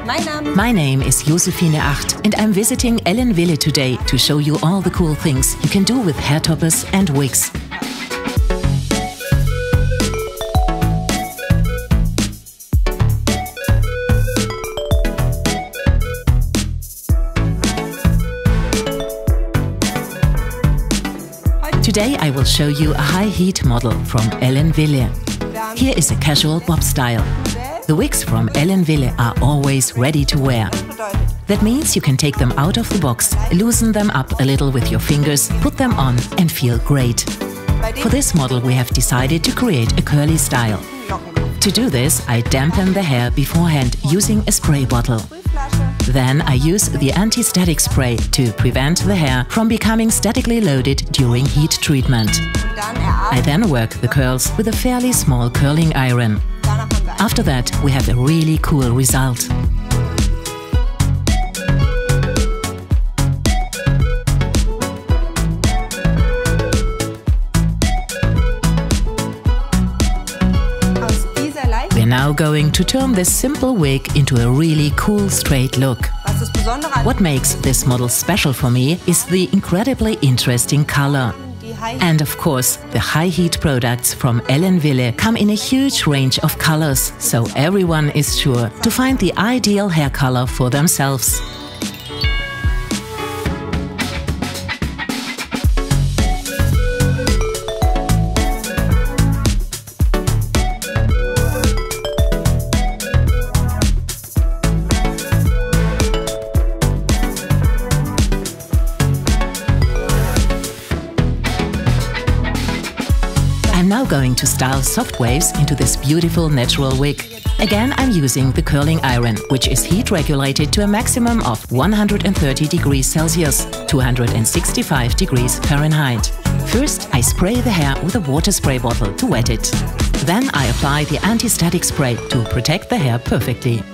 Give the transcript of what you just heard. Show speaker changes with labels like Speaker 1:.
Speaker 1: My name is Josephine Acht and I'm visiting Ellenwille today to show you all the cool things you can do with hair toppers and wigs. Today I will show you a high-heat model from Ellenwille. Here is a casual bob style. The wigs from Ellenwille are always ready to wear. That means you can take them out of the box, loosen them up a little with your fingers, put them on and feel great. For this model we have decided to create a curly style. To do this, I dampen the hair beforehand using a spray bottle. Then I use the anti-static spray to prevent the hair from becoming statically loaded during heat treatment. I then work the curls with a fairly small curling iron. After that, we have a really cool result. We're now going to turn this simple wig into a really cool straight look. What makes this model special for me is the incredibly interesting color. And of course, the high-heat products from Ellenwille come in a huge range of colors, so everyone is sure to find the ideal hair color for themselves. I'm now going to style soft waves into this beautiful natural wig. Again, I'm using the curling iron, which is heat regulated to a maximum of 130 degrees Celsius, 265 degrees Fahrenheit. First, I spray the hair with a water spray bottle to wet it. Then I apply the anti-static spray to protect the hair perfectly.